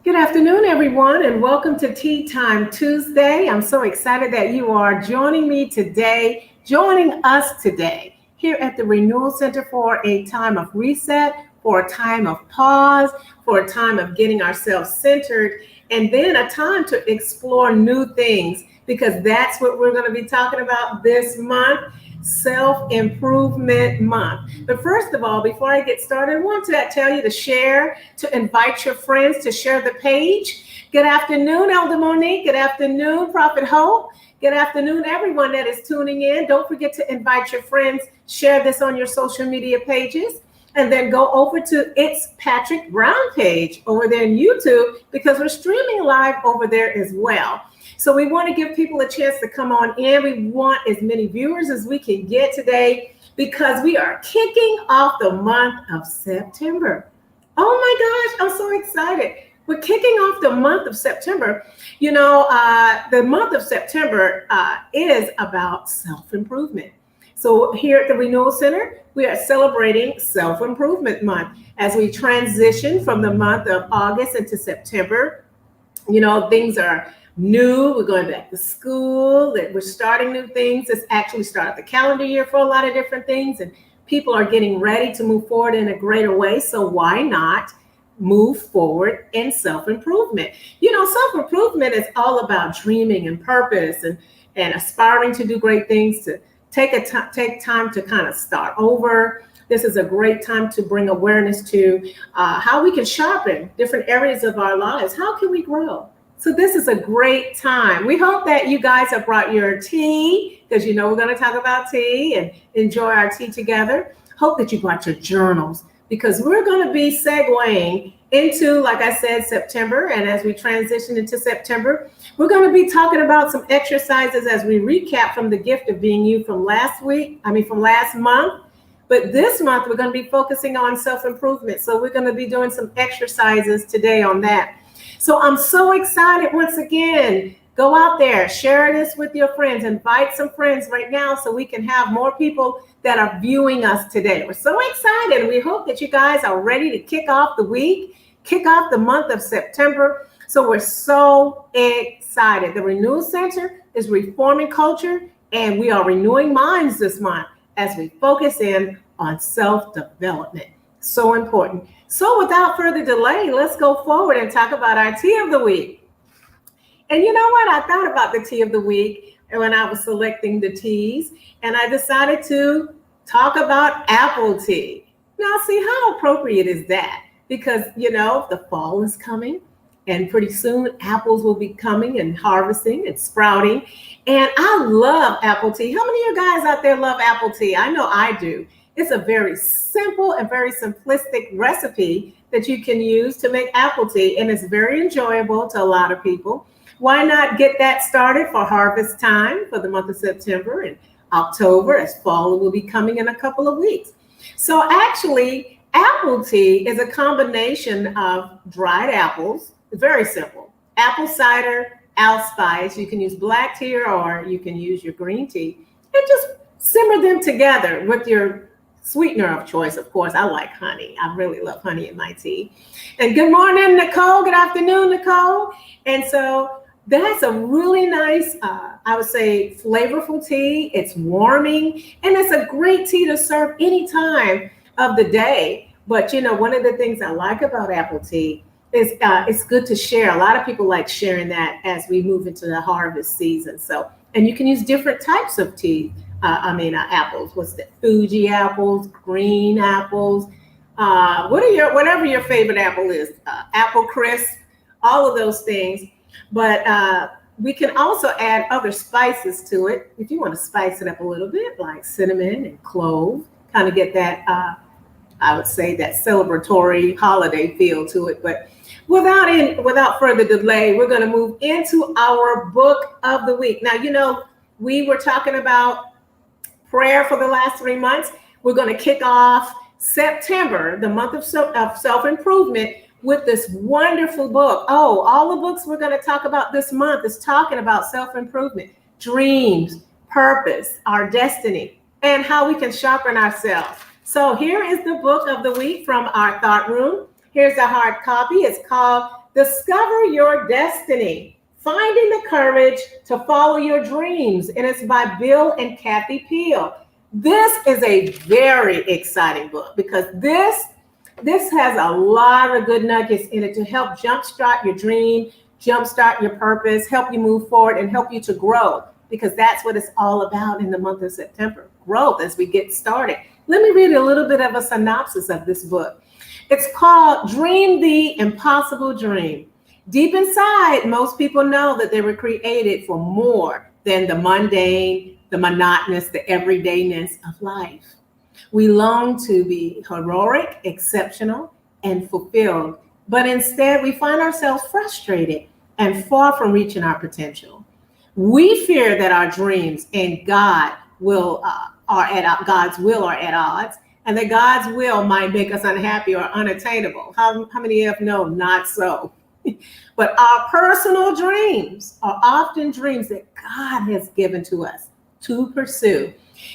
Good afternoon, everyone, and welcome to Tea Time Tuesday. I'm so excited that you are joining us today here at the Renewal Center for a time of reset, for a time of pause, for a time of getting ourselves centered, and then a time to explore new things because that's what we're going to be talking about this month. Self-improvement month. But first of all, before I get started, I want to tell you to share, to invite your friends to share the page. Good afternoon, Elder Monique. Good afternoon, Prophet Hope. Good afternoon, everyone that is tuning in. Don't forget to invite your friends, share this on your social media pages, and then go over to It's Patrick Brown page over there in YouTube because we're streaming live over there as well. So we want to give people a chance to come on in. We want as many viewers as we can get today because we are kicking off the month of September. Oh my gosh, I'm so excited. We're kicking off the month of September. The month of September is about self-improvement. So here at the Renewal Center, we are celebrating Self-Improvement Month as we transition from the month of August into September. Things are new. We're going back to school. We're starting new things. It's actually started the calendar year for a lot of different things, and people are getting ready to move forward in a greater way. So why not move forward in self-improvement? Self-improvement is all about dreaming and purpose and aspiring to do great things, to take time to kind of start over. This is a great time to bring awareness to how we can sharpen different areas of our lives. How can we grow? So this is a great time. We hope that you guys have brought your tea because we're going to talk about tea and enjoy our tea together. Hope that you brought your journals because we're going to be segueing into, like I said, September. And as we transition into September, we're going to be talking about some exercises as we recap from the gift of being you from last month. But this month, we're going to be focusing on self-improvement. So we're going to be doing some exercises today on that. So I'm so excited once again. Go out there, share this with your friends, invite some friends right now so we can have more people that are viewing us today. We're so excited. We hope that you guys are ready to kick off the week, kick off the month of September. So we're so excited. The Renewal Center is reforming culture, and we are renewing minds this month as we focus in on self-development. So important. So without further delay, let's go forward and talk about our tea of the week. And you know what? I thought about the tea of the week when I was selecting the teas, and I decided to talk about apple tea. Now, see, how appropriate is that? Because, the fall is coming, and pretty soon apples will be coming and harvesting and sprouting. And I love apple tea. How many of you guys out there love apple tea? I know I do. It's a very simple and very simplistic recipe that you can use to make apple tea, and it's very enjoyable to a lot of people. Why not get that started for harvest time for the month of September and October, as fall will be coming in a couple of weeks. So actually, apple tea is a combination of dried apples. It's very simple. Apple cider, allspice. You can use black tea or you can use your green tea, and just simmer them together with your sweetener of choice. Of course, I like honey. I really love honey in my tea. And good morning, Nicole. Good afternoon, Nicole. And so that's a really nice, I would say, flavorful tea. It's warming, and it's a great tea to serve any time of the day. But, one of the things I like about apple tea is it's good to share. A lot of people like sharing that as we move into the harvest season. So, and you can use different types of tea. Apples. What's that? Fuji apples, green apples. Whatever your favorite apple is. Apple crisp, all of those things. But we can also add other spices to it if you want to spice it up a little bit, like cinnamon and clove. Kind of get that, I would say, that celebratory holiday feel to it. But without further delay, we're going to move into our book of the week. Now, we were talking about prayer for the last 3 months. We're going to kick off September, the month of self-improvement, with this wonderful book. Oh, all the books we're going to talk about this month is talking about self-improvement, dreams, purpose, our destiny, and how we can sharpen ourselves. So here is the book of the week from our thought room. Here's a hard copy. It's called Discover Your Destiny, Finding the Courage to Follow Your Dreams. And it's by Bill and Kathy Peel. This is a very exciting book because this has a lot of good nuggets in it to help jumpstart your dream, jumpstart your purpose, help you move forward, and help you to grow, because that's what it's all about in the month of September, growth as we get started. Let me read a little bit of a synopsis of this book. It's called Dream the Impossible Dream. Deep inside, most people know that they were created for more than the mundane, the monotonous, the everydayness of life. We long to be heroic, exceptional, and fulfilled, but instead we find ourselves frustrated and far from reaching our potential. We fear that our dreams and God's will are at odds, and that God's will might make us unhappy or unattainable. How many of you know not so? But our personal dreams are often dreams that God has given to us to pursue.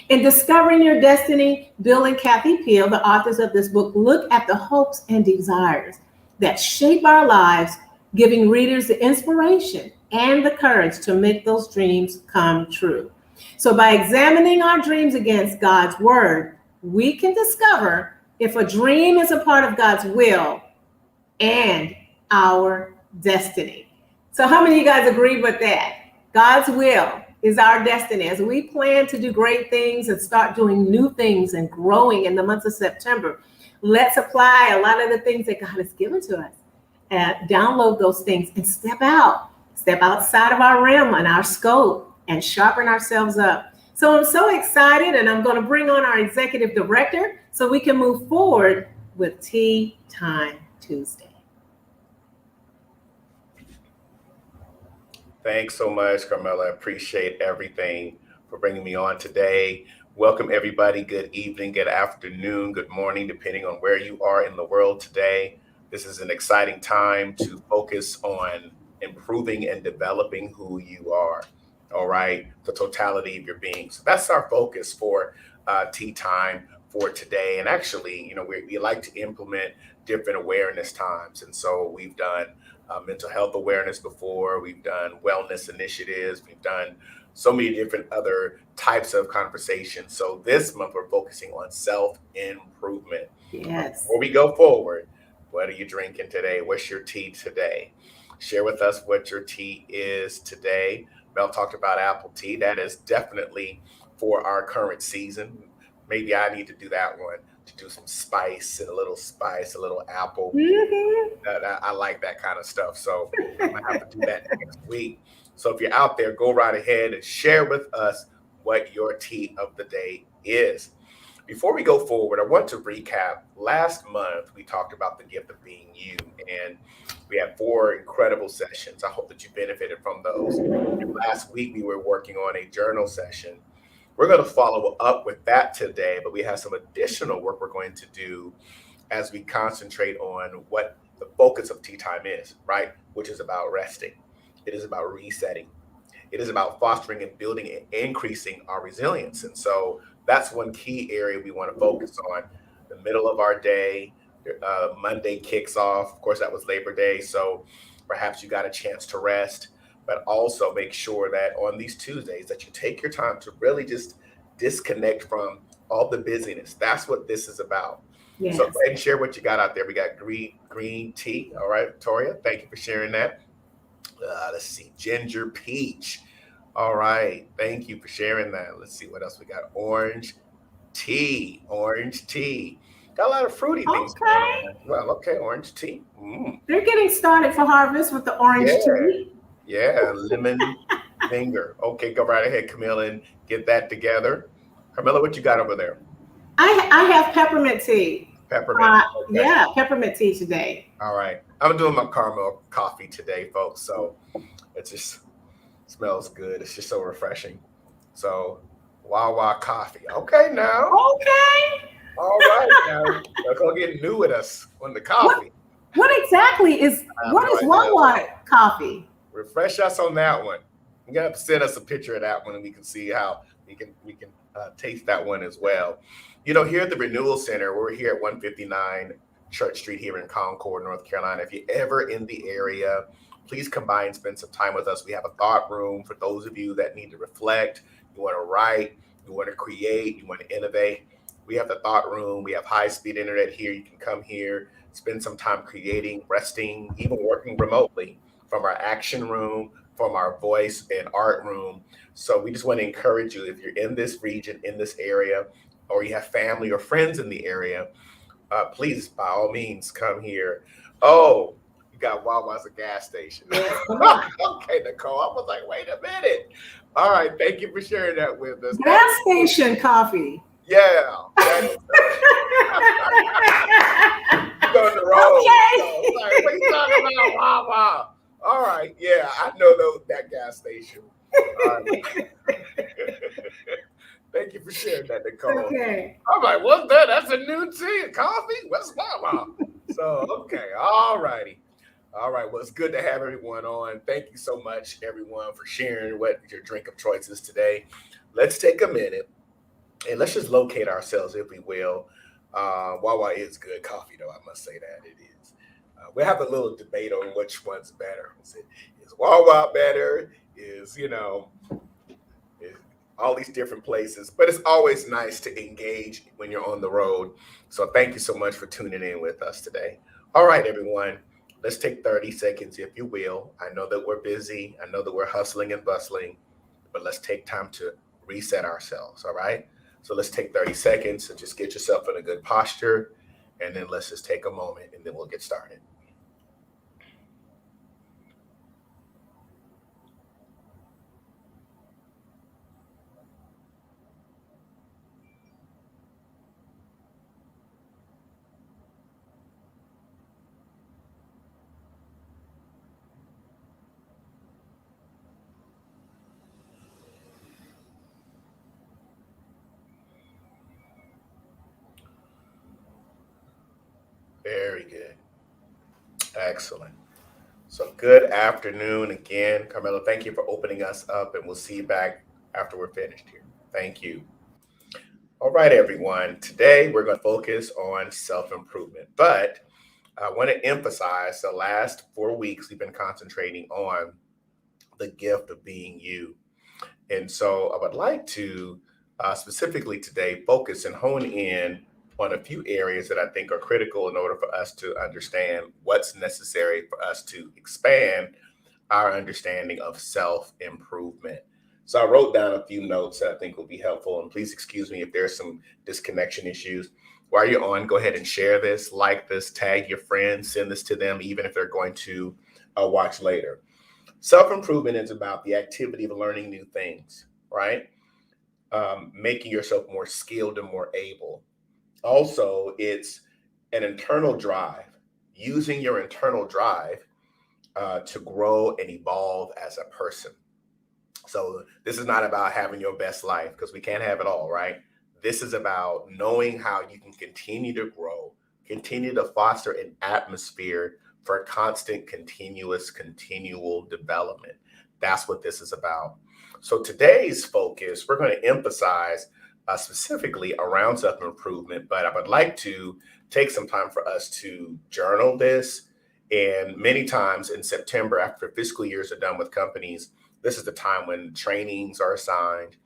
In Discovering Your Destiny, Bill and Kathy Peel, the authors of this book, look at the hopes and desires that shape our lives, giving readers the inspiration and the courage to make those dreams come true. So by examining our dreams against God's word, we can discover if a dream is a part of God's will and our destiny. So how many of you guys agree with that? God's will is our destiny. As we plan to do great things and start doing new things and growing in the month of September, let's apply a lot of the things that God has given to us and download those things and step outside of our realm and our scope and sharpen ourselves up. So I'm so excited, and I'm going to bring on our executive director so we can move forward with Tea Time Tuesday. Thanks so much, Carmela. I appreciate everything for bringing me on today. Welcome, everybody. Good evening, good afternoon, good morning, depending on where you are in the world today. This is an exciting time to focus on improving and developing who you are. All right, the totality of your being. So that's our focus for Tea Time for today. And actually, we like to implement different awareness times. And so we've done mental health awareness before. We've done wellness initiatives. We've done so many different other types of conversations. So this month we're focusing on self-improvement. Yes. Before we go forward, what are you drinking today? What's your tea today? Share with us what your tea is today. Mel talked about apple tea. That is definitely for our current season. Maybe I need to do that one, to do some spice, a little apple. I like that kind of stuff. So I'm going to have to do that next week. So if you're out there, go right ahead and share with us what your tea of the day is. Before we go forward, I want to recap. Last month, we talked about the gift of being you, and we had 4 incredible sessions. I hope that you benefited from those. And last week, we were working on a journal session. We're going to follow up with that today, but we have some additional work we're going to do as we concentrate on what the focus of Tea Time is, right? Which is about resting. It is about resetting. It is about fostering and building and increasing our resilience. And so that's one key area we want to focus on. The middle of our day, Monday kicks off. Of course, that was Labor Day. So perhaps you got a chance to rest, but also make sure that on these Tuesdays that you take your time to really just disconnect from all the busyness. That's what this is about. Yes. So go ahead and share what you got out there. We got green tea. All right, Victoria, thank you for sharing that. Let's see, ginger peach. All right, thank you for sharing that. Let's see what else we got. Orange tea. Got a lot of fruity things going on. Well, okay, orange tea. They're getting started for harvest with the orange tea. Yeah, lemon finger. Okay, go right ahead, Camilla, and get that together. Camilla, what you got over there? I have peppermint tea. Peppermint. Okay. Yeah, peppermint tea today. All right. I'm doing my caramel coffee today, folks. So it just smells good. It's just so refreshing. So Wawa coffee. Okay, now. Okay. All right, now. Let's go get new with us on the coffee. What exactly is Wawa coffee? Refresh us on that one. You got to send us a picture of that one, and we can see how we can taste that one as well. Here at the Renewal Center, we're here at 159 Church Street here in Concord, North Carolina. If you're ever in the area, please come by and spend some time with us. We have a thought room for those of you that need to reflect, you want to write, you want to create, you want to innovate. We have the thought room. We have high-speed internet here. You can come here, spend some time creating, resting, even working remotely from our action room, from our voice and art room. So we just want to encourage you, if you're in this region, in this area, or you have family or friends in the area, please, by all means, come here. Oh, you got Wawa's a gas station. Yes, come on. Okay, Nicole. I was like, wait a minute. All right, thank you for sharing that with us. Gas station coffee. Yeah, that is on the road. Okay. Like, what are you talking about, Wawa? All right, yeah, I know that gas station. All right. Thank you for sharing that, Nicole. Okay. I'm like, what's that? That's a new tea, coffee? What's Wawa? So, okay, all righty. All right, well, it's good to have everyone on. Thank you so much, everyone, for sharing what your drink of choice is today. Let's take a minute and let's just locate ourselves, if we will. Wawa is good coffee, though. I must say that it is. We have a little debate on which one's better. Is Wawa better? Is all these different places, but it's always nice to engage when you're on the road. So thank you so much for tuning in with us today. All right, everyone, let's take 30 seconds, if you will. I know that we're busy. I know that we're hustling and bustling, but let's take time to reset ourselves. All right. So let's take 30 seconds and just get yourself in a good posture. And then let's just take a moment and then we'll get started. Very good. Excellent. So good afternoon again, Carmelo. Thank you for opening us up, and we'll see you back after we're finished here. Thank you. All right, everyone. Today we're going to focus on self-improvement, but I want to emphasize the last 4 weeks we've been concentrating on the gift of being you. And so I would like to specifically today focus and hone in on a few areas that I think are critical in order for us to understand what's necessary for us to expand our understanding of self-improvement. So I wrote down a few notes that I think will be helpful. And please excuse me if there's some disconnection issues. While you're on, go ahead and share this, like this, tag your friends, send this to them, even if they're going to watch later. Self-improvement is about the activity of learning new things, right? Making yourself more skilled and more able. Also, it's an internal drive, using your internal drive to grow and evolve as a person. So this is not about having your best life, because we can't have it all, right? This is about knowing how you can continue to grow, continue to foster an atmosphere for constant, continual development. That's what this is about. So today's focus, we're going to emphasize specifically around self-improvement, but I would like to take some time for us to journal this. And many times in September, after fiscal years are done with companies, this is the time when trainings are assigned.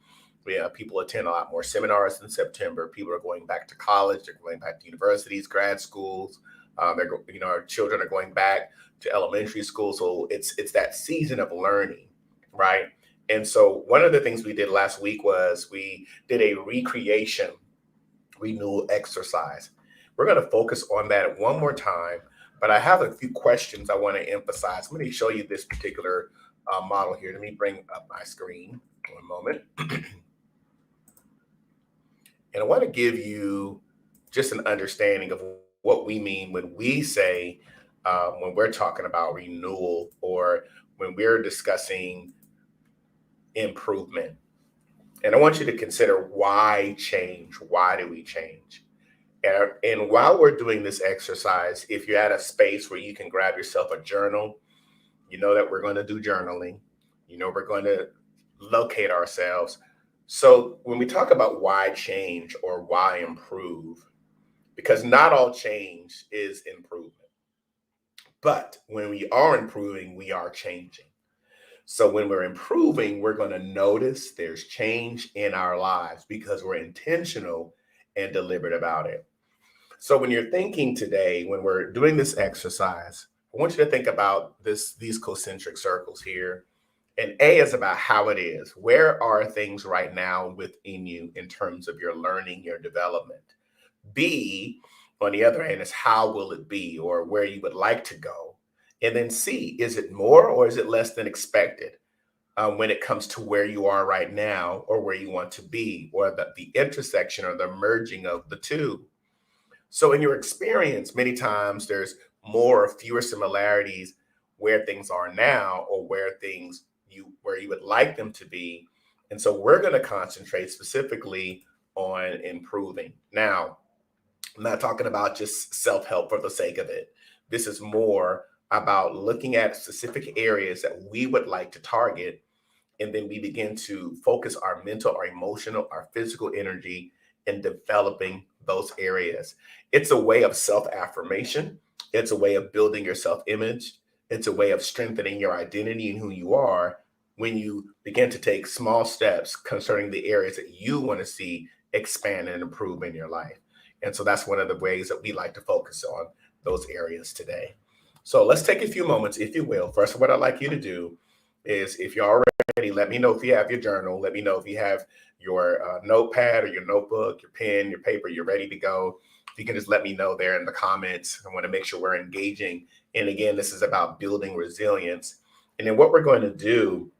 People attend a lot more seminars in September. People are going back to college. They're going back to universities, grad schools. Our children are going back to elementary school. So it's that season of learning, right? And so one of the things we did last week was we did a recreation renewal exercise. We're going to focus on that one more time, but I have a few questions I want to emphasize. I'm going to show you this particular model here. Let me bring up my screen one moment. And I want to give you just an understanding of what we mean when we say, when we're talking about renewal or when we're discussing improvement. And I want you to consider why change? Why do we change? And while we're doing this exercise, if you're at a space where you can grab yourself a journal, you know that we're going to do journaling. You know, we're going to locate ourselves. So when we talk about why change or why improve, because not all change is improvement. But when we are improving, we are changing. So when we're improving, we're going to notice there's change in our lives because we're intentional and deliberate about it. So when you're thinking today, when we're doing this exercise, I want you to think about these concentric circles here. And A is about how it is. Where are things right now within you in terms of your learning, your development? B, on the other hand, is how will it be or where you would like to go? And then C, is it more or is it less than expected when it comes to where you are right now or where you want to be, or the intersection or the merging of the two? So in your experience, many times there's more or fewer similarities where things are now or where you would like them to be. And so we're going to concentrate specifically on improving. Now, I'm not talking about just self-help for the sake of it. This is more about looking at specific areas that we would like to target, and then we begin to focus our mental, our emotional, our physical energy in developing those areas. It's a way of self-affirmation. It's a way of building your self-image. It's a way of strengthening your identity and who you are when you begin to take small steps concerning the areas that you want to see expand and improve in your life. And so that's one of the ways that we like to focus on those areas today. So let's take a few moments, if you will. First, what I'd like you to do is, if you're already, let me know if you have your journal. Let me know if you have your notepad or your notebook, your pen, your paper, you're ready to go. If you can just let me know there in the comments. I want to make sure we're engaging. And again, this is about building resilience. And then what we're going to do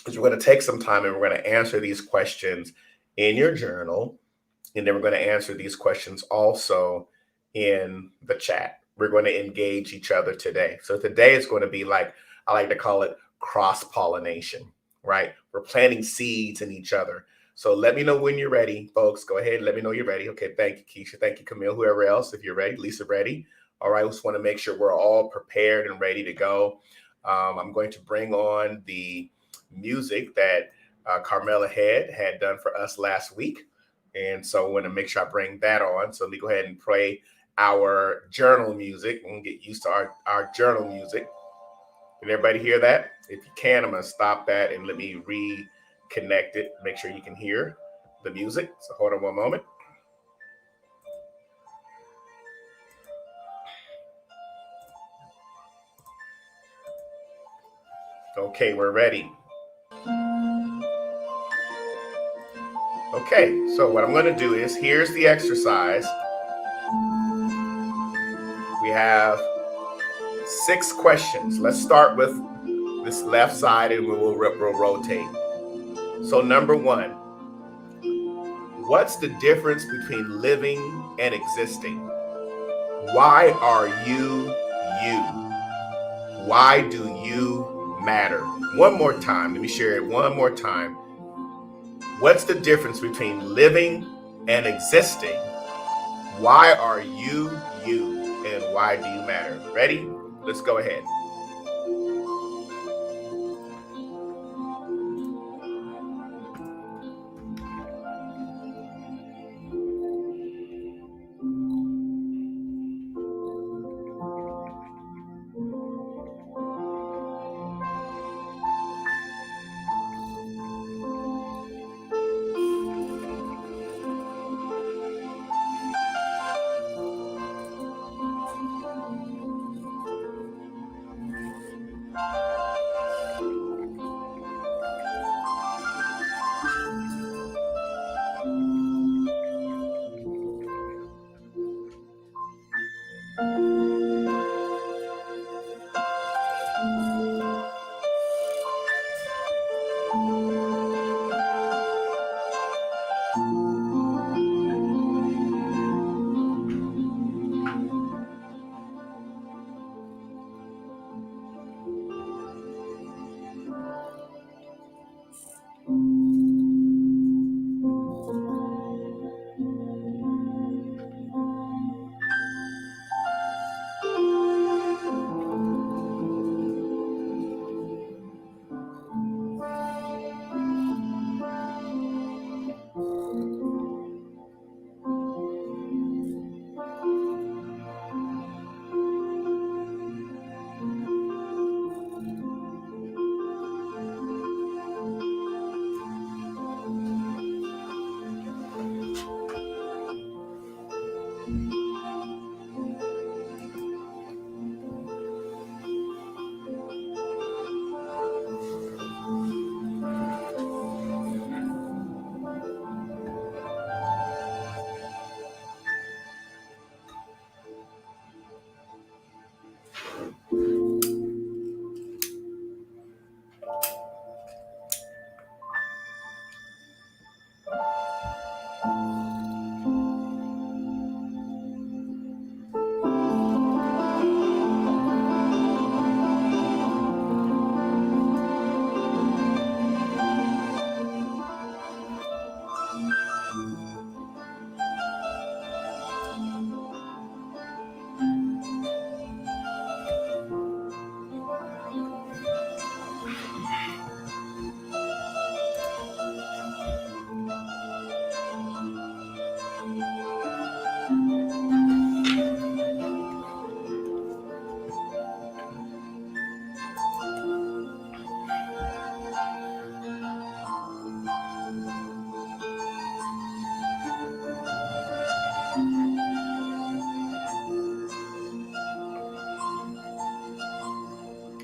is we're going to take some time and we're going to answer these questions in your journal. And then we're going to answer these questions also in the chat. We're going to engage each other today. So today is going to be like, I like to call it cross-pollination, right? We're planting seeds in each other. So let me know when you're ready, folks. Go ahead and let me know you're ready. Okay, thank you, Keisha. Thank you, Camille. Whoever else, if you're ready. Lisa, ready? All right, just want to make sure we're all prepared and ready to go. I'm going to bring on the music that Carmela had done for us last week. And so I want to make sure I bring that on. So let me go ahead and play our journal music and get used to our journal music. Can everybody hear that? If you can, I'm going to stop that and let me reconnect it. Make sure you can hear the music. So hold on one moment. Okay, we're ready. Okay, so what I'm going to do is, here's the exercise. We have 6 questions. Let's start with this left side and we'll rotate. So number 1, what's the difference between living and existing? Why are you you? Why do you matter? One more time. Let me share it one more time. What's the difference between living and existing? Why are you you? And why do you matter? Ready? Let's go ahead.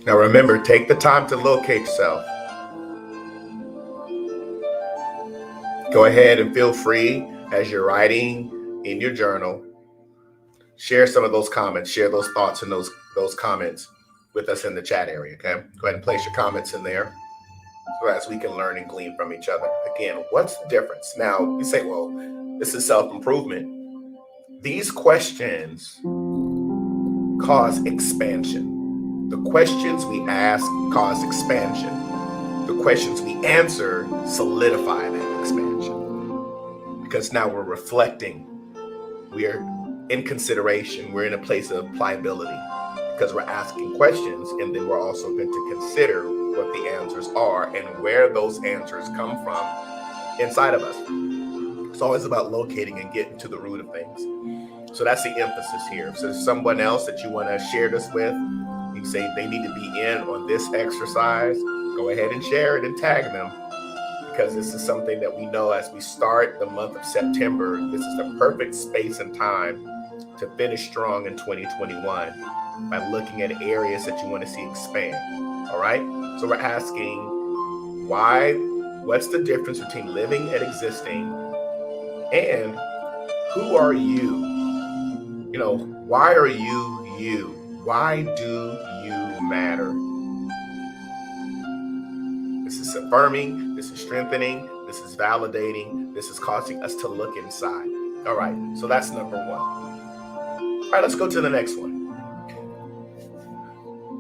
Now remember, take the time to locate yourself. Go ahead and feel free as you're writing in your journal. Share some of those comments, share those thoughts and those comments with us in the chat area, okay? Go ahead and place your comments in there so as we can learn and glean from each other. Again, what's the difference? Now, you say, well, this is self-improvement. These questions cause expansion. The questions we ask cause expansion. The questions we answer solidify that expansion. Because now we're reflecting. We're in consideration. We're in a place of pliability because we're asking questions, and then we're also going to consider what the answers are and where those answers come from inside of us. It's always about locating and getting to the root of things. So that's the emphasis here. If there's someone else that you want to share this with, you say they need to be in on this exercise, go ahead and share it and tag them, because this is something that we know as we start the month of September, this is the perfect space and time to finish strong in 2021 by looking at areas that you want to see expand. All right. So we're asking what's the difference between living and existing, and who are you? Why are you you? Why do you matter? This is affirming, this is strengthening, this is validating, this is causing us to look inside. All right, so that's number one. All right, let's go to the next one.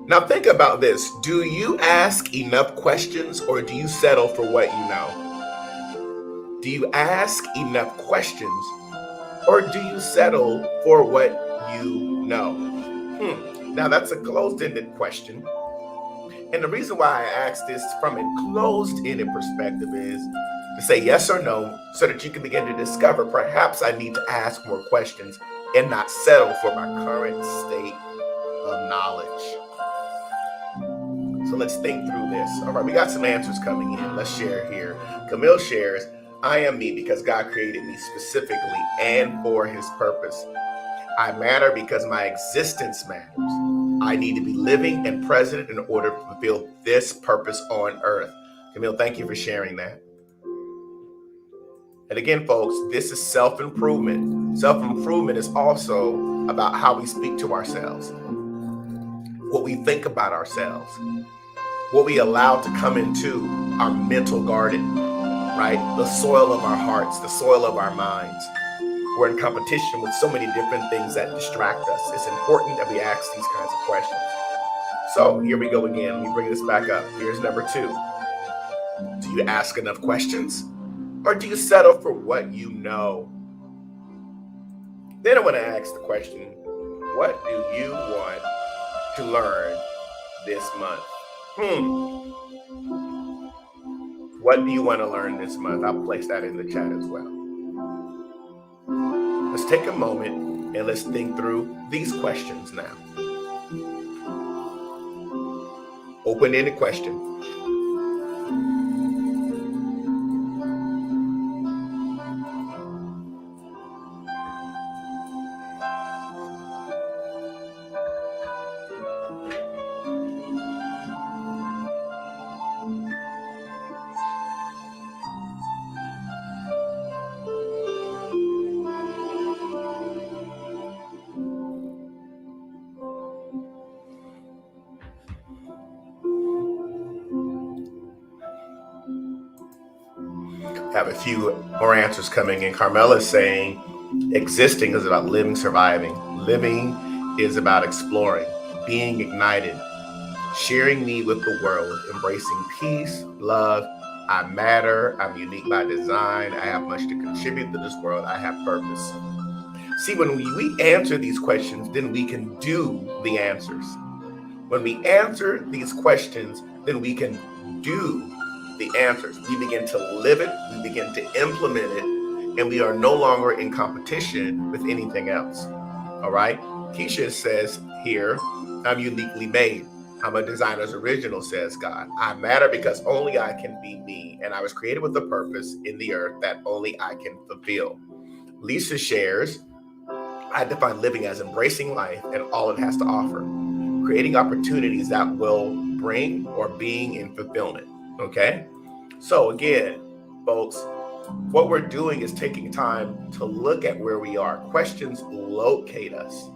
Now think about this. Do you ask enough questions, or do you settle for what you know? Do you ask enough questions, or do you settle for what you know? Now that's a closed-ended question. And the reason why I ask this from a closed-ended perspective is to say yes or no, so that you can begin to discover perhaps I need to ask more questions and not settle for my current state of knowledge. So let's think through this. All right, we got some answers coming in. Let's share here. Camille shares, I am me because God created me specifically and for his purpose. I matter because my existence matters. I need to be living and present in order to fulfill this purpose on earth. Camille, thank you for sharing that. And again, folks, this is self-improvement. Self-improvement is also about how we speak to ourselves, what we think about ourselves, what we allow to come into our mental garden, right? The soil of our hearts, the soil of our minds. We're in competition with so many different things that distract us. It's important that we ask these kinds of questions. So here we go again. We bring this back up. Here's number 2. Do you ask enough questions, or do you settle for what you know? Then I want to ask the question, what do you want to learn this month? What do you want to learn this month? I'll place that in the chat as well. Let's take a moment and let's think through these questions now. Open-ended question. Have a few more answers coming in. Carmela is saying existing is about living, surviving. Living is about exploring, being ignited, sharing me with the world, embracing peace, love. I matter. I'm unique by design. I have much to contribute to this world. I have purpose. See, when we answer these questions, then we can do the answers. When we answer these questions, then we can do the answers. We begin to live it, we begin to implement it, and we are no longer in competition with anything else. All right. Keisha says here, I'm uniquely made. I'm a designer's original, says God. I matter because only I can be me, and I was created with a purpose in the earth that only I can fulfill. Lisa shares, I define living as embracing life and all it has to offer, creating opportunities that will bring or being in fulfillment. Okay? So again, folks, what we're doing is taking time to look at where we are. Questions locate us.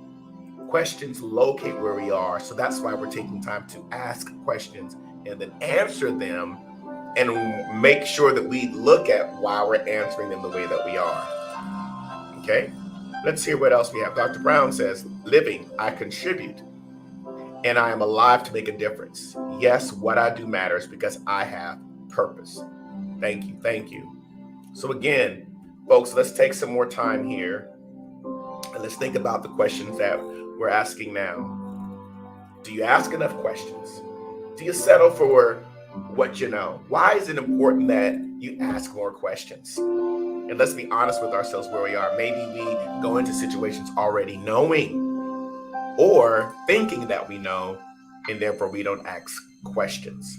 Questions locate where we are. So that's why we're taking time to ask questions and then answer them and make sure that we look at why we're answering them the way that we are. Okay? Let's hear what else we have. Dr. Brown says, living, I contribute, and I am alive to make a difference. Yes, what I do matters because I have purpose. Thank you. Thank you. So again, folks, let's take some more time here and let's think about the questions that we're asking now. Do you ask enough questions? Do you settle for what you know? Why is it important that you ask more questions? And let's be honest with ourselves where we are. Maybe we go into situations already knowing or thinking that we know, and therefore we don't ask questions.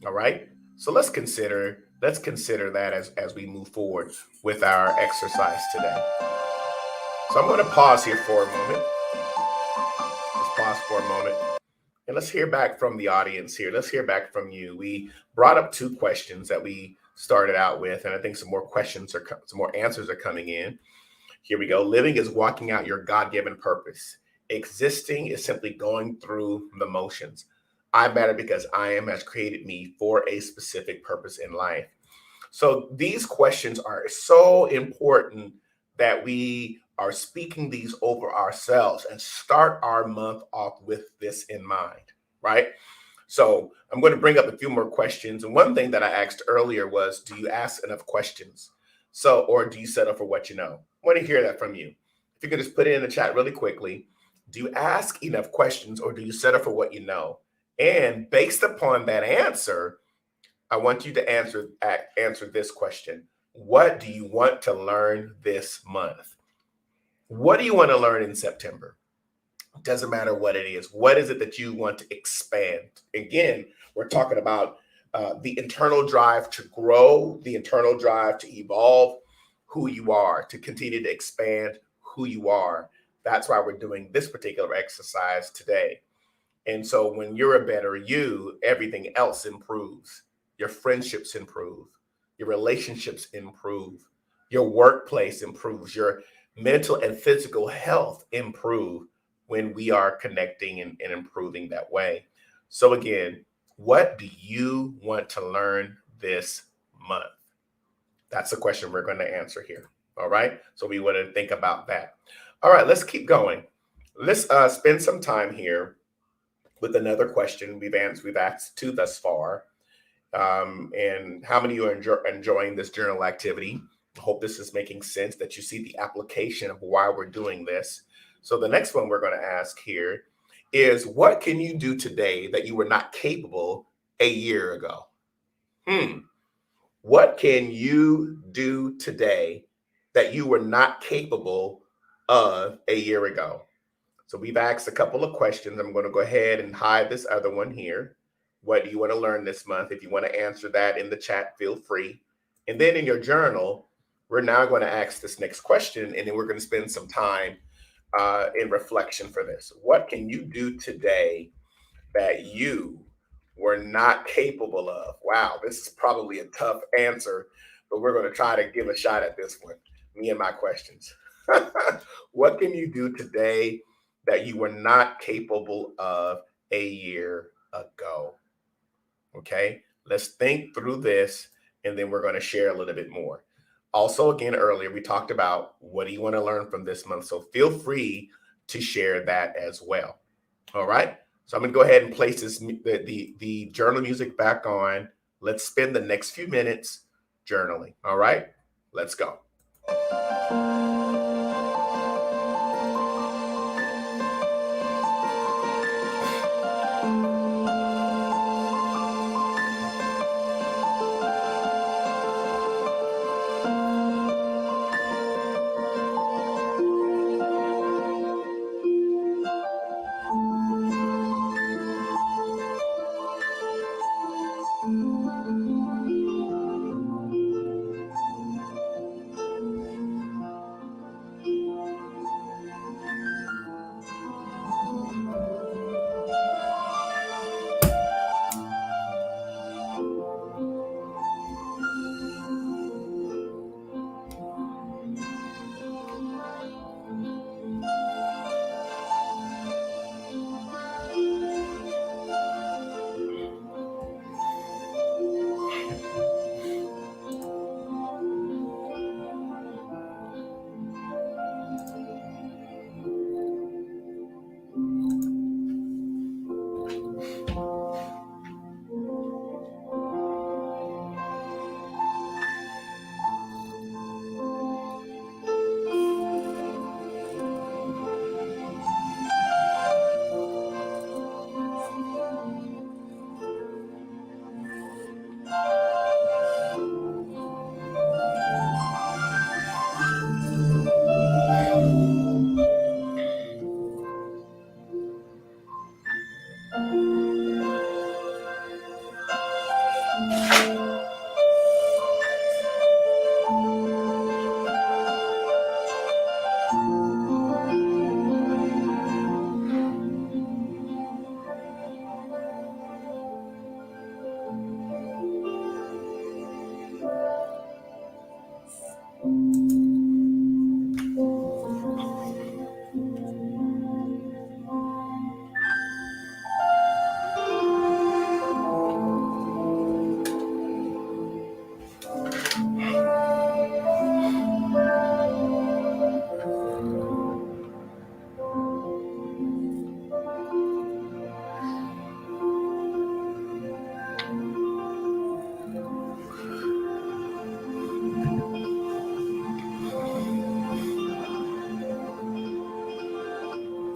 All right? So let's consider that as we move forward with our exercise today. So I'm going to pause here for a moment. Let's pause for a moment. And let's hear back from the audience here. Let's hear back from you. We brought up 2 questions that we started out with, and I think some more answers are coming in. Here we go. Living is walking out your God-given purpose. Existing is simply going through the motions. I matter because I am has created me for a specific purpose in life. So these questions are so important that we are speaking these over ourselves and start our month off with this in mind, right? So I'm going to bring up a few more questions. And one thing that I asked earlier was, do you ask enough questions? Or do you settle for what you know? I want to hear that from you. If you could just put it in the chat really quickly. Do you ask enough questions or do you settle for what you know? And based upon that answer, I want you to answer this question. What do you want to learn this month? What do you want to learn in September? Doesn't matter what it is. What is it that you want to expand? Again, we're talking about the internal drive to grow, the internal drive to evolve who you are, to continue to expand who you are. That's why we're doing this particular exercise today. And so when you're a better you, everything else improves. Your friendships improve. Your relationships improve. Your workplace improves. Your mental and physical health improve when we are connecting and improving that way. So again, what do you want to learn this month? That's the question we're going to answer here. All right. So we want to think about that. All right, let's keep going. Let's spend some time here with another question we've asked 2 thus far. And how many of you are enjoying this journal activity? I hope this is making sense, that you see the application of why we're doing this. So the next one we're going to ask here is, what can you do today that you were not capable a year ago? What can you do today that you were not capable of a year ago? So we've asked a couple of questions. I'm going to go ahead and hide this other one here. What do you want to learn this month? If you want to answer that in the chat, feel free. And then in your journal, we're now going to ask this next question, and then we're going to spend some time in reflection for this. What can you do today that you were not capable of? Wow, this is probably a tough answer, but we're going to try to give a shot at this one. Me and my questions. What can you do today that you were not capable of a year ago? Okay, let's think through this, and then we're going to share a little bit more. Also, again, earlier we talked about what do you want to learn from this month, so feel free to share that as well. All right, so I'm going to go ahead and place the journal music back on. Let's spend the next few minutes journaling. All right, let's go.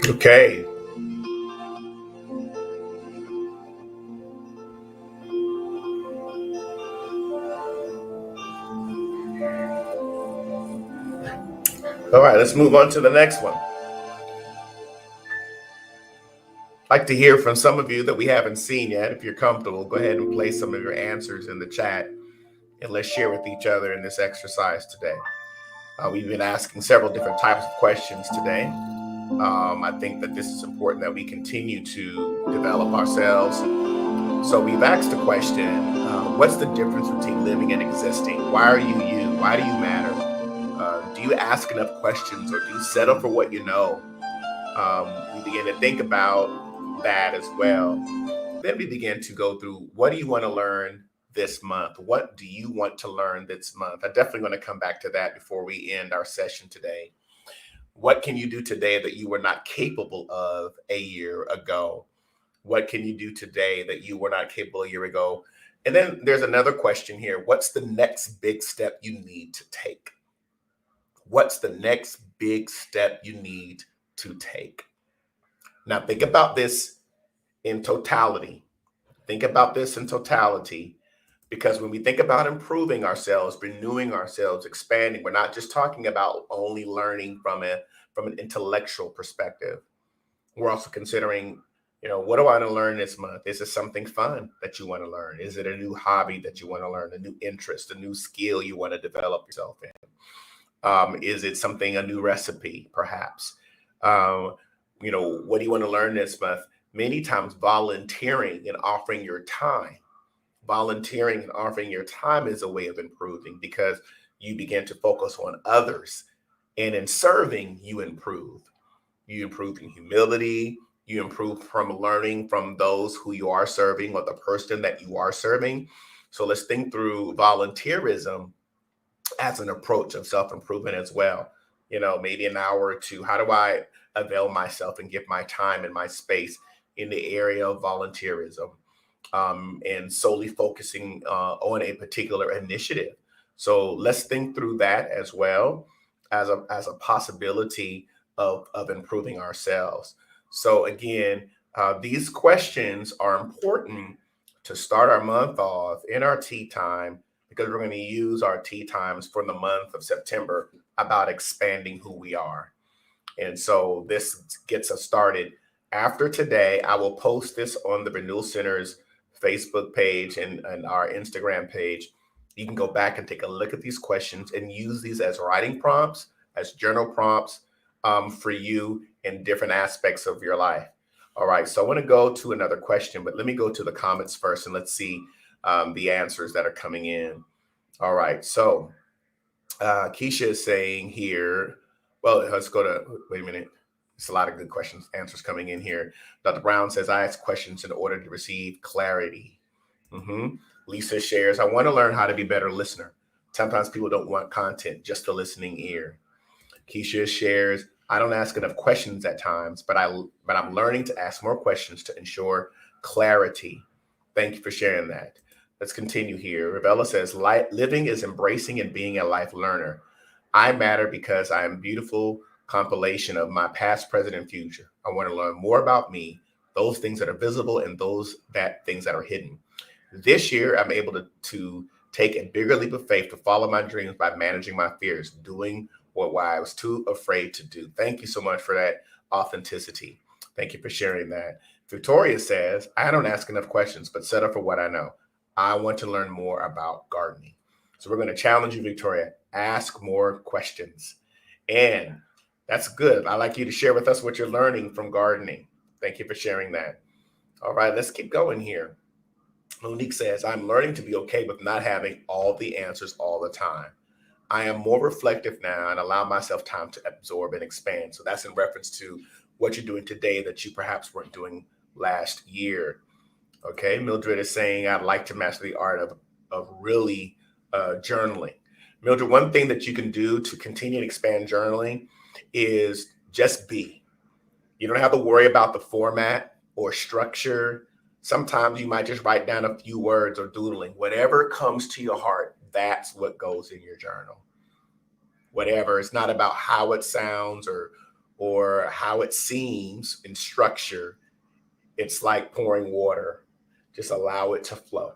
Okay. All right, let's move on to the next one. I'd like to hear from some of you that we haven't seen yet. If you're comfortable, go ahead and place some of your answers in the chat and let's share with each other in this exercise today. We've been asking several different types of questions today. I think that this is important that we continue to develop ourselves. So we've asked the question, what's the difference between living and existing? Why are you you? Why do you matter? Do you ask enough questions, or do you settle for what you know? We begin to think about that as well. Then we begin to go through, what do you want to learn this month? What do you want to learn this month? I definitely want to come back to that before we end our session today. What can you do today that you were not capable of a year ago? What can you do today that you were not capable a year ago? And then there's another question here. What's the next big step you need to take? What's the next big step you need to take? Now, think about this in totality. Think about this in totality, because when we think about improving ourselves, renewing ourselves, expanding, we're not just talking about only learning from an intellectual perspective. We're also considering, what do I want to learn this month? Is it something fun that you want to learn? Is it a new hobby that you want to learn, a new interest, a new skill you want to develop yourself in? Is it something, a new recipe, perhaps? What do you want to learn this month? Many times volunteering and offering your time. Volunteering and offering your time is a way of improving, because you begin to focus on others. And in serving, you improve. You improve in humility. You improve from learning from those who you are serving, or the person that you are serving. So let's think through volunteerism as an approach of self-improvement as well. Maybe an hour or two. How do I avail myself and give my time and my space in the area of volunteerism, and solely focusing on a particular initiative? So let's think through that as well as a possibility of improving ourselves. So again, these questions are important to start our month off in our tea time, because we're going to use our tea times for the month of September about expanding who we are. And so this gets us started. After today, I will post this on the Renewal Center's Facebook page and our Instagram page. You can go back and take a look at these questions and use these as writing prompts, as journal prompts, for you in different aspects of your life. All right, so I want to go to another question, but let me go to the comments first and let's see the answers that are coming in. All right, so Keisha is saying here, well, let's go to, wait a minute. It's a lot of good questions, answers coming in here. Dr. Brown says, I ask questions in order to receive clarity. Lisa shares, I want to learn how to be a better listener. Sometimes people don't want content, just a listening ear. Keisha shares, I don't ask enough questions at times, but I'm learning to ask more questions to ensure clarity. Thank you for sharing that. Let's continue here. Ravella says, living is embracing and being a life learner. I matter because I am a beautiful compilation of my past, present, and future. I want to learn more about me, those things that are visible and those things that are hidden. This year, I'm able to take a bigger leap of faith to follow my dreams by managing my fears, doing what I was too afraid to do. Thank you so much for that authenticity. Thank you for sharing that. Victoria says, I don't ask enough questions, but settle for what I know. I want to learn more about gardening. So we're going to challenge you, Victoria, ask more questions. And that's good. I'd like you to share with us what you're learning from gardening. Thank you for sharing that. All right, let's keep going here. Monique says, I'm learning to be okay with not having all the answers all the time. I am more reflective now and allow myself time to absorb and expand. So that's in reference to what you're doing today that you perhaps weren't doing last year. Okay, Mildred is saying, I'd like to master the art of really journaling. Mildred, one thing that you can do to continue and expand journaling is just be. You don't have to worry about the format or structure. Sometimes you might just write down a few words or doodling. Whatever comes to your heart, that's what goes in your journal. Whatever. It's not about how it sounds or how it seems in structure. It's like pouring water. Just allow it to flow.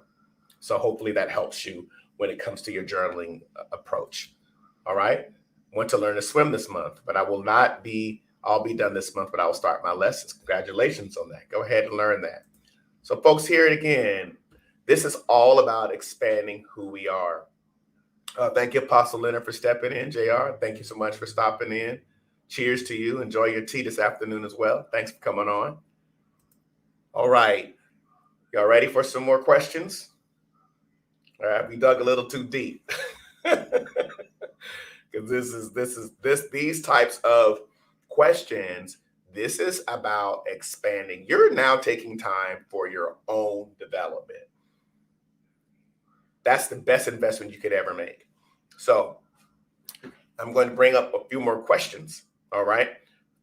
So hopefully that helps you when it comes to your journaling approach. All right. Want to learn to swim this month, but I'll be done this month, but I will start my lessons. Congratulations on that. Go ahead and learn that. So folks, hear it again. This is all about expanding who we are. Thank you, Apostle Leonard, for stepping in. JR, thank you so much for stopping in. Cheers to you. Enjoy your tea this afternoon as well. Thanks for coming on. All right. Y'all ready for some more questions? All right, we dug a little too deep. Because these types of questions, this is about expanding. You're now taking time for your own development. That's the best investment you could ever make. So I'm going to bring up a few more questions. All right.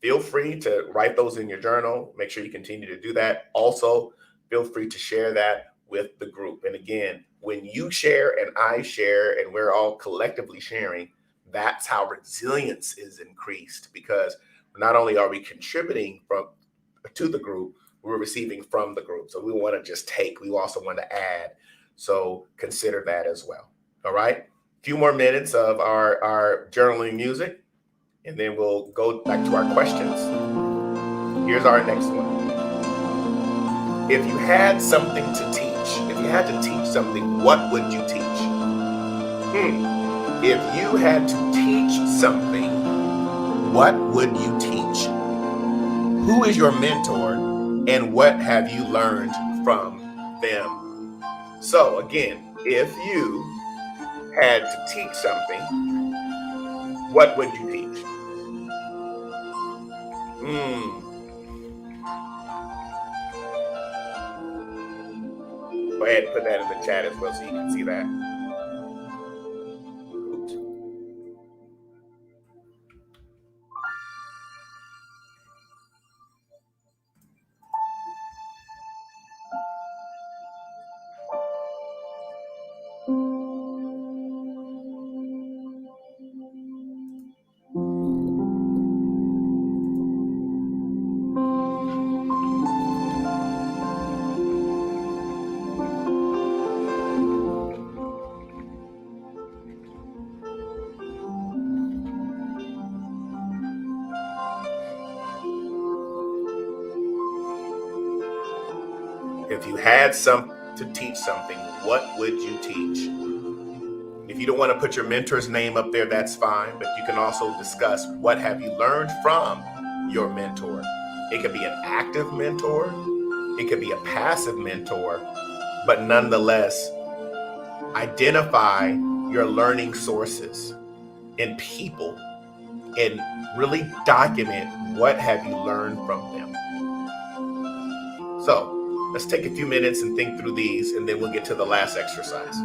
Feel free to write those in your journal. Make sure you continue to do that. Also, feel free to share that with the group. And again, when you share and I share and we're all collectively sharing, that's how resilience is increased, because not only are we contributing to the group, we're receiving from the group. So we want to just take, we also want to add. So consider that as well. All right. A few more minutes of our journaling music, and then we'll go back to our questions. Here's our next one. If you had something to teach, if you had to teach something, what would you teach? If you had to teach something, what would you teach? Who is your mentor, and what have you learned from them? So again, if you had to teach something, what would you teach? Go ahead and put that in the chat as well so you can see that. Oops. If you had to teach something, what would you teach? If you don't want to put your mentor's name up there, that's fine, but you can also discuss what have you learned from your mentor. It could be an active mentor, it could be a passive mentor, but nonetheless, identify your learning sources in people and really document what have you learned from them. So let's take a few minutes and think through these, and then we'll get to the last exercise.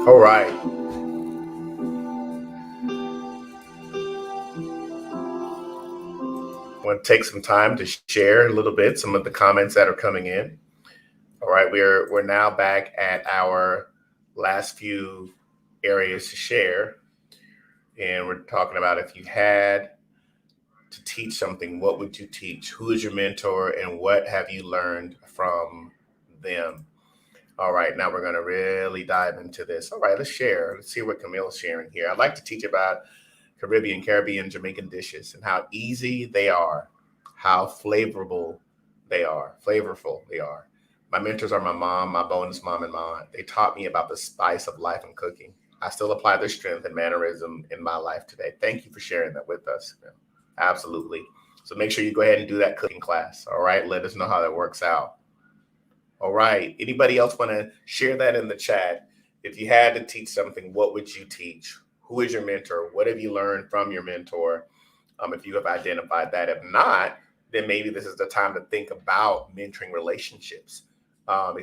All right. I want to take some time to share a little bit some of the comments that are coming in. All right, we're now back at our last few areas to share, and we're talking about if you had to teach something, what would you teach? Who is your mentor, and what have you learned from them? All right, now we're going to really dive into this. All right, let's share. Let's see what Camille's sharing here. I'd like to teach about Caribbean, Jamaican dishes and how easy they are, how flavorful they are. My mentors are my mom, my bonus mom, and my aunt. They taught me about the spice of life and cooking. I still apply their strength and mannerism in my life today. Thank you for sharing that with us. Absolutely. So make sure you go ahead and do that cooking class. All right. Let us know how that works out. All right. Anybody else want to share that in the chat? If you had to teach something, what would you teach? Who is your mentor? What have you learned from your mentor? If you have identified that. If not, then maybe this is the time to think about mentoring relationships.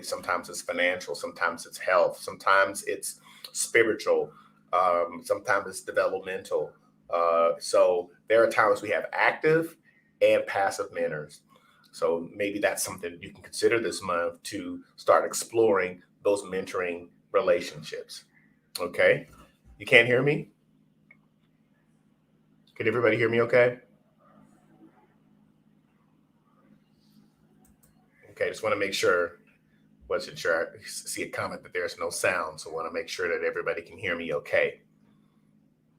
Sometimes it's financial, sometimes it's health, sometimes it's spiritual, sometimes it's developmental. So there are times we have active and passive mentors. So maybe that's something you can consider this month to start exploring those mentoring relationships. Okay. You can't hear me? Can everybody hear me okay? Okay, just want to make sure. Wasn't sure. I see a comment that there's no sound, so I want to make sure that everybody can hear me okay.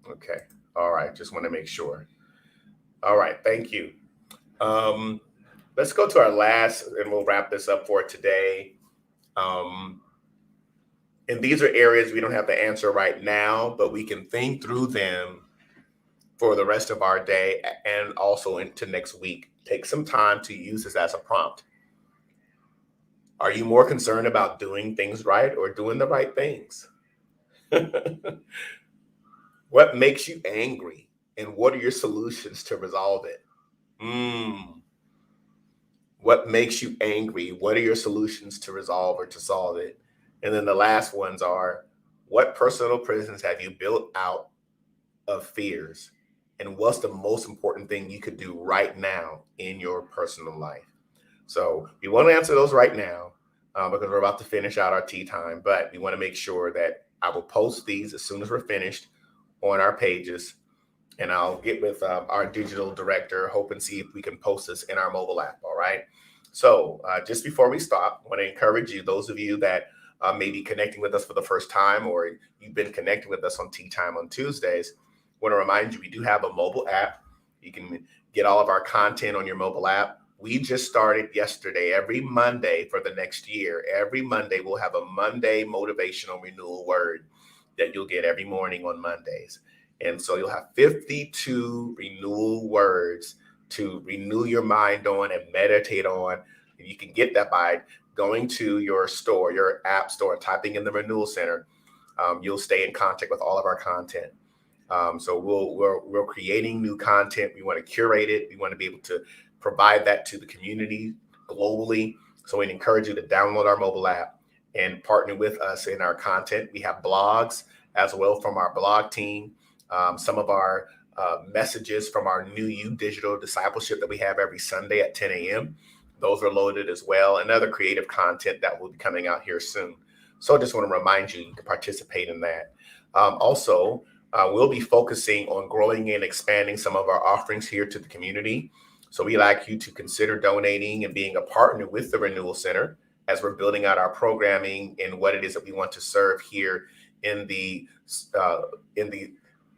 Okay. All right. Just want to make sure. All right. Thank you. Let's go to our last, and we'll wrap this up for today. And these are areas we don't have the answer right now, but we can think through them for the rest of our day and also into next week. Take some time to use this as a prompt. Are you more concerned about doing things right or doing the right things? What makes you angry, and what are your solutions to resolve it? What makes you angry? What are your solutions to resolve or to solve it? And then the last ones are, what personal prisons have you built out of fears? And what's the most important thing you could do right now in your personal life? So we want to answer those right now because we're about to finish out our tea time, but we want to make sure that I will post these as soon as we're finished on our pages, and I'll get with our digital director, hope and see if we can post this in our mobile app. All right. So just before we stop, I want to encourage you, those of you that may be connecting with us for the first time, or you've been connecting with us on Tea Time on Tuesdays, I want to remind you, we do have a mobile app. You can get all of our content on your mobile app. We just started yesterday. Every Monday for the next year, every Monday, we'll have a Monday motivational renewal word that you'll get every morning on Mondays. And so you'll have 52 renewal words to renew your mind on and meditate on. You can get that by going to your store, your app store, and typing in the Renewal Center. You'll stay in contact with all of our content. So we're creating new content. We want to curate it. We want to be able to provide that to the community globally. So we encourage you to download our mobile app and partner with us in our content. We have blogs as well from our blog team. Some of our messages from our New You digital discipleship that we have every Sunday at 10 a.m. Those are loaded as well, and other creative content that will be coming out here soon. So I just want to remind you, you can participate in that. Also, we'll be focusing on growing and expanding some of our offerings here to the community. So we'd like you to consider donating and being a partner with the Renewal Center as we're building out our programming and what it is that we want to serve here in the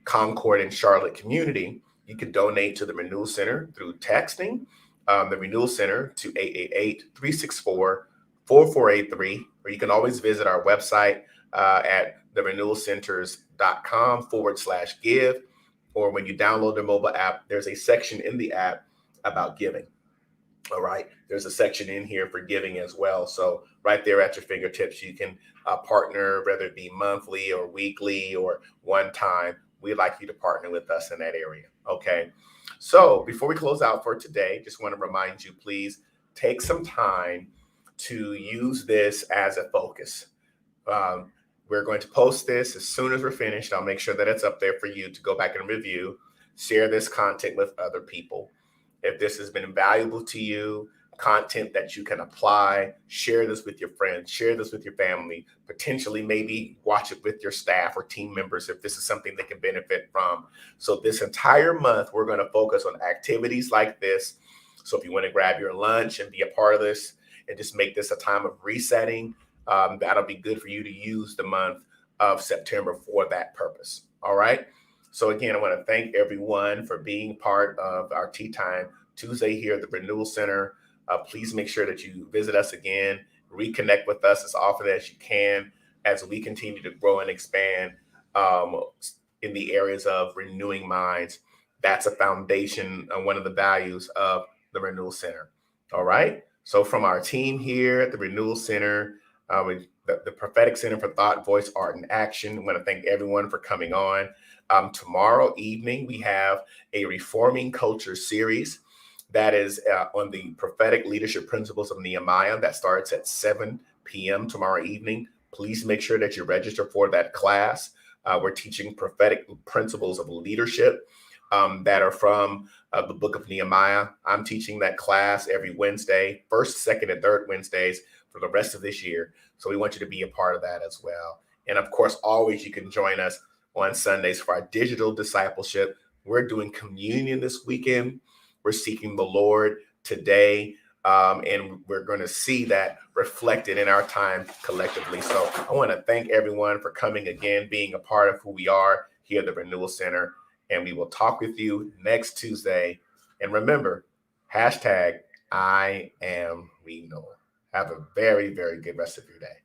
Concord and Charlotte community. You can donate to the Renewal Center through texting the Renewal Center to 888-364-4483, or you can always visit our website at therenewalcenters.com/give, or when you download the mobile app, there's a section in the app about giving. All right. There's a section in here for giving as well. So right there at your fingertips, you can partner, whether it be monthly or weekly or one time. We'd like you to partner with us in that area. Okay. So before we close out for today, just want to remind you, please take some time to use this as a focus. We're going to post this as soon as we're finished. I'll make sure that it's up there for you to go back and review. Share this content with other people. If this has been valuable to you, content that you can apply, share this with your friends, share this with your family, potentially maybe watch it with your staff or team members if this is something they can benefit from. So this entire month, we're going to focus on activities like this. So if you want to grab your lunch and be a part of this and just make this a time of resetting, that'll be good for you to use the month of September for that purpose. All right. So again, I want to thank everyone for being part of our Tea Time Tuesday here at the Renewal Center. Please make sure that you visit us again, reconnect with us as often as you can as we continue to grow and expand in the areas of renewing minds. That's a foundation, one of the values of the Renewal Center. All right. So from our team here at the Renewal Center, the Prophetic Center for Thought, Voice, Art, and Action, I want to thank everyone for coming on. Tomorrow evening, we have a Reforming Culture series that is on the prophetic leadership principles of Nehemiah. That starts at 7 p.m. tomorrow evening. Please make sure that you register for that class. We're teaching prophetic principles of leadership that are from the book of Nehemiah. I'm teaching that class every Wednesday, first, second, and third Wednesdays for the rest of this year. So we want you to be a part of that as well. And of course, always you can join us on Sundays for our digital discipleship. We're doing communion this weekend. We're seeking the Lord today. And we're going to see that reflected in our time collectively. So I want to thank everyone for coming again, being a part of who we are here at the Renewal Center. And we will talk with you next Tuesday. And remember, #I am renewal. Have a very, very good rest of your day.